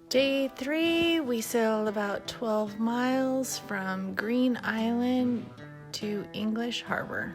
Day 3, we sailed about 12 miles from Green Island to English Harbour.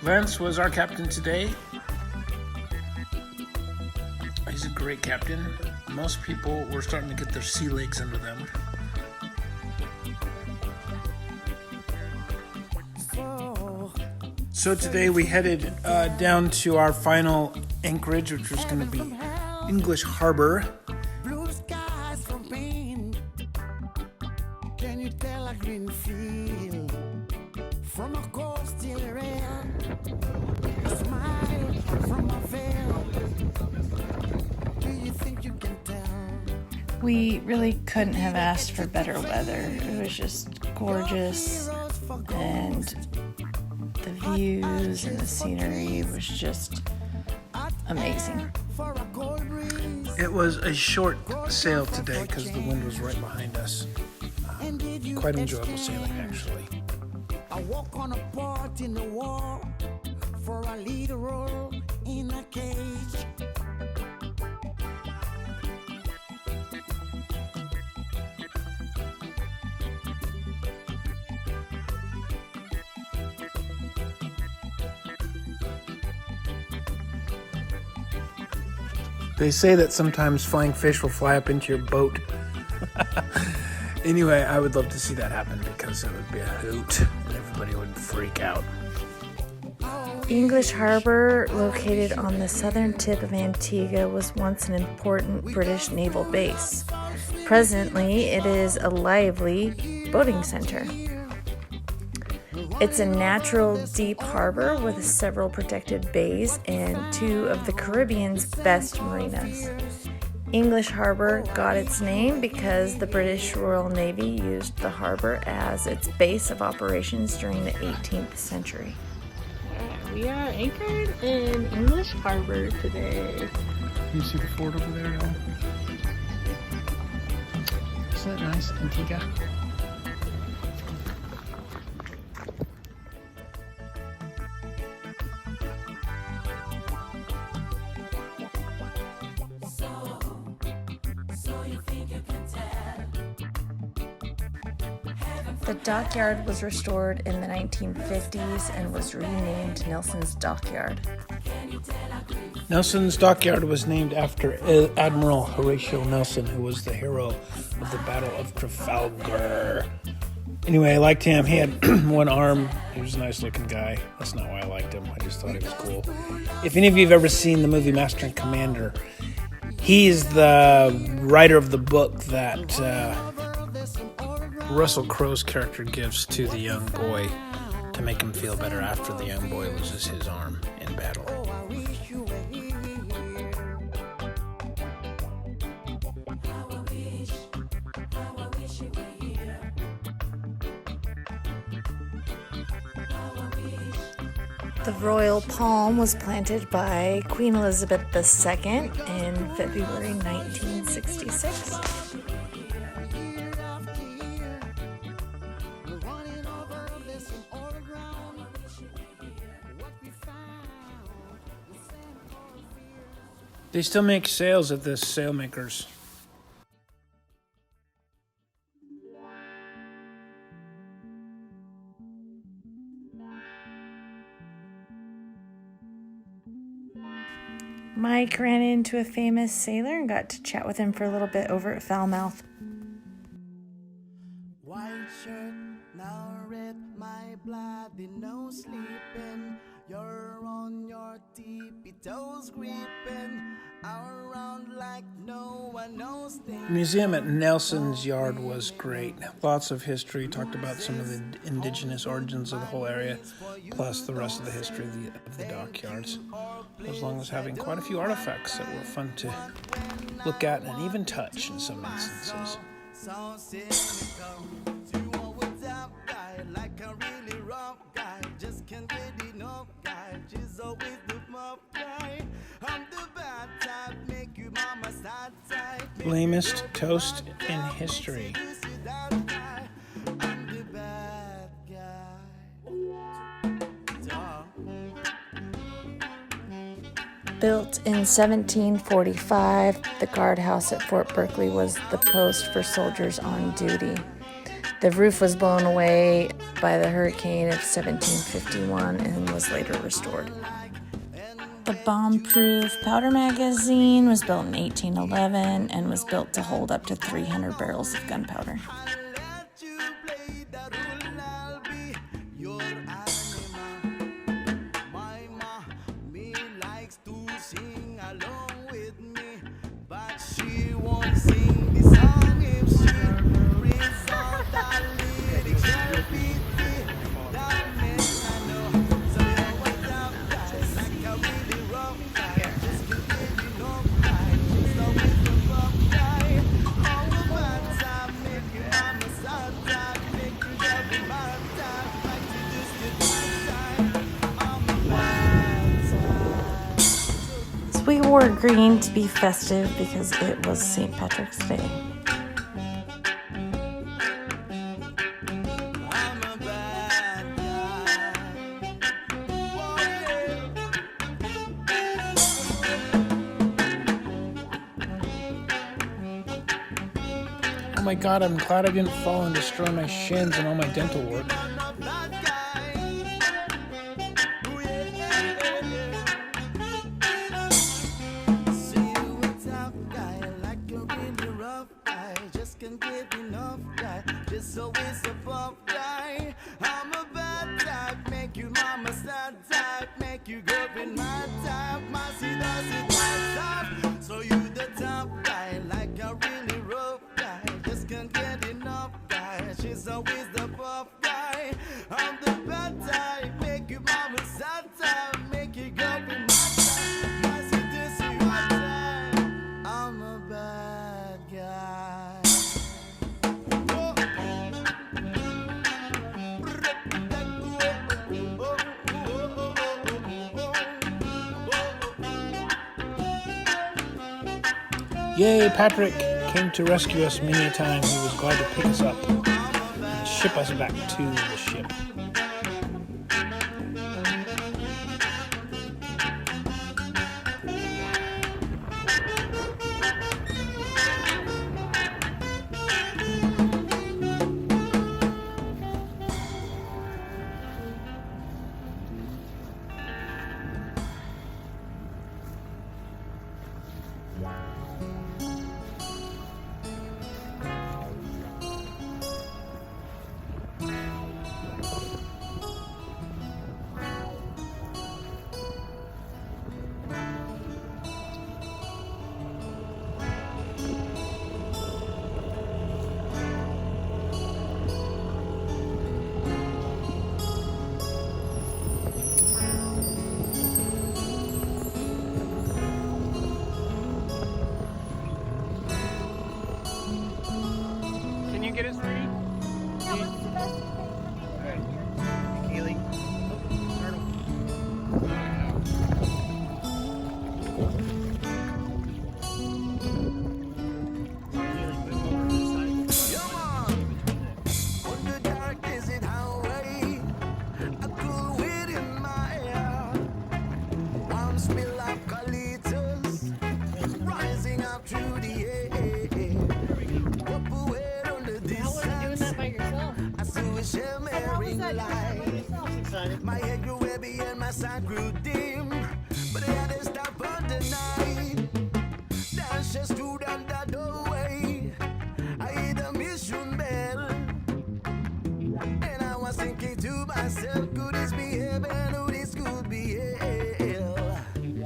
Lance was our captain today. He's a great captain. Most people were starting to get their sea legs under them. So today we headed down to our final anchorage, which was going to be English Harbour. Blue skies from pain. Can you tell a green field from a coastal area? A smile from a veil. Do you think you can tell? We really couldn't have asked for better weather. It was just gorgeous, and the views and the scenery was just amazing. It was a short sail today because the wind was right behind us. Quite enjoyable sailing, actually. I walk on a part in the war for a lead role in a cage. They say that sometimes flying fish will fly up into your boat. Anyway, I would love to see that happen because it would be a hoot and everybody would freak out. English Harbour, located on the southern tip of Antigua, was once an important British naval base. Presently, it is a lively boating center. It's a natural deep harbor with several protected bays and two of the Caribbean's best marinas. English Harbour got its name because the British Royal Navy used the harbour as its base of operations during the 18th century. We are anchored in English Harbour today. You see the fort over there, y'all? Isn't that nice, Antigua? The dockyard was restored in the 1950s and was renamed Nelson's Dockyard. Nelson's Dockyard was named after Admiral Horatio Nelson, who was the hero of the Battle of Trafalgar. Anyway, I liked him. He had one arm. He was a nice-looking guy. That's not why I liked him. I just thought he was cool. If any of you have ever seen the movie Master and Commander, he's the writer of the book that Russell Crowe's character gives to the young boy to make him feel better after the young boy loses his arm in battle. The royal palm was planted by Queen Elizabeth II in February 1966. They still make sails at this sailmaker's. Mike ran into a famous sailor and got to chat with him for a little bit over at Falmouth. White shirt, now red, my bloody no sleeping. You're on your tippy toes creeping around like no one knows. The museum at Nelson's Yard was great. Lots of history, talked about some of the indigenous origins of the whole area, plus the rest of the history of the dockyards, as long as having quite a few artifacts that were fun to look at and even touch in some instances. So cynical. You always up guy like a really rough guy. Just can't get enough guy. She's always the muff guy. I'm the bad type, make you mama sad type. Lamest toast in history. I'm the bad guy. Duh. Built in 1745, the guardhouse at Fort Berkeley was the post for soldiers on duty. The roof was blown away by the hurricane of 1751 and was later restored. The bomb-proof powder magazine was built in 1811 and was built to hold up to 300 barrels of gunpowder. We wore green to be festive because it was St. Patrick's Day. Oh my god, I'm glad I didn't fall and destroy my shins and all my dental work. Yay, Patrick came to rescue us many a time. He was glad to pick us up and ship us back to the ship. Get us ready? Yeah, what's the best? Alright. Kaylee. Turtle. On the dark desert highway, a cool wind in my hair. Arms me like colitas, rising up through the air. Up away. My head grew heavy and my sight grew dim, but I had to stop for the night. Then she stood on the doorway. I heard the mission bell, and I was thinking to myself, could this be heaven or this could be hell?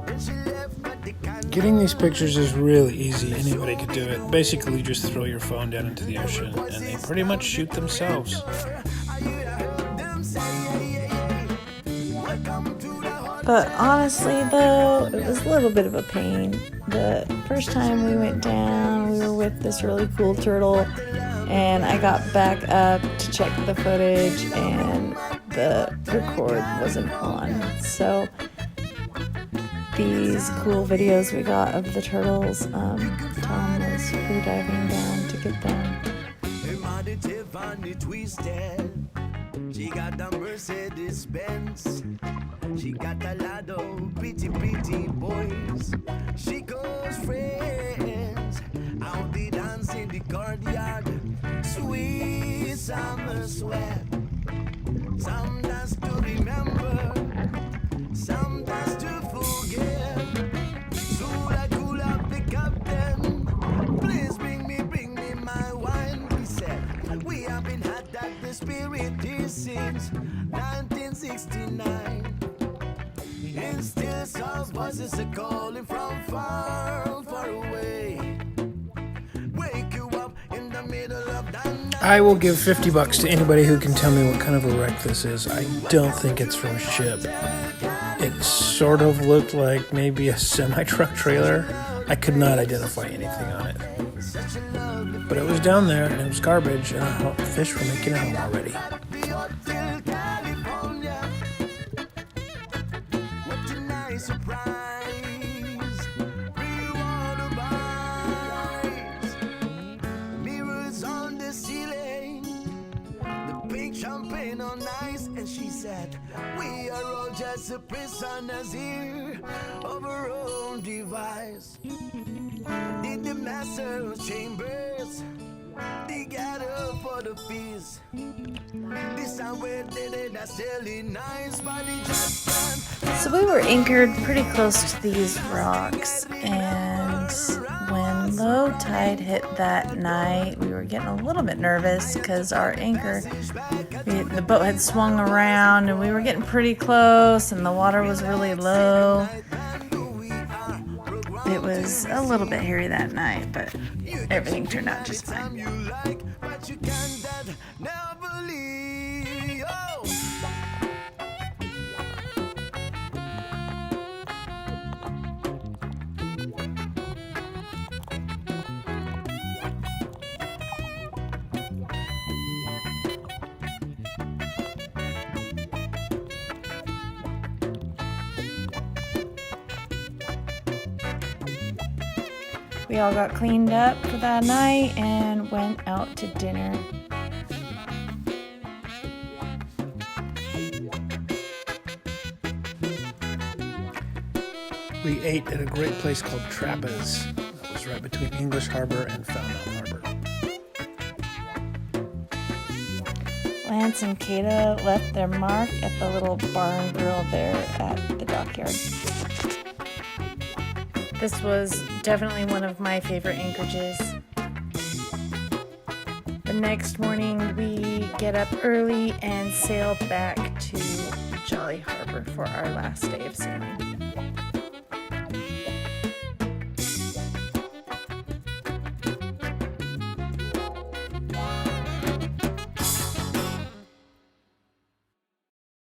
And she left, but the Getting these pictures is really easy. Anybody could do it. Basically, you just throw your phone down into the ocean, and they pretty much shoot themselves. But honestly, though, it was a little bit of a pain. The first time we went down, we were with this really cool turtle, and I got back up to check the footage, and the record wasn't on. So these cool videos we got of the turtles, Tom was free diving down to get them. She got the Mercedes Benz. She got a lot of pretty boys. She goes friends out the dance in the courtyard. Sweet summer sweat. Some dance to remember, some dance to forget. So I cool up the captain. Please bring me my wine. He said, we have been had that the spirit is since 1969. And still some voices are calling from far, far away. Wake you up in the middle of the night. I will give $50 to anybody who can tell me what kind of a wreck this is. I don't think it's from a ship. It sort of looked like maybe a semi-truck trailer. I could not identify anything on it. But it was down there, and it was garbage, and I thought the fish were making it home already. Mirrors on the ceiling, the pink champagne on ice, and she said, we are all just prisoners here of our own device. In the master chambers, they gather for the feast. This time we did it, that's really nice, but it just can't. So we were anchored pretty close to these rocks, and when low tide hit that night, we were getting a little bit nervous because our anchor, the boat had swung around, and we were getting pretty close, and the water was really low. It was a little bit hairy that night, but everything turned out just fine. We all got cleaned up for that night and went out to dinner. We ate at a great place called Trappa's. It was right between English Harbour and Falmouth Harbour. Lance and Kata left their mark at the little bar and grill there at the dockyard. This was definitely one of my favorite anchorages. The next morning, we get up early and sail back to Jolly Harbor for our last day of sailing.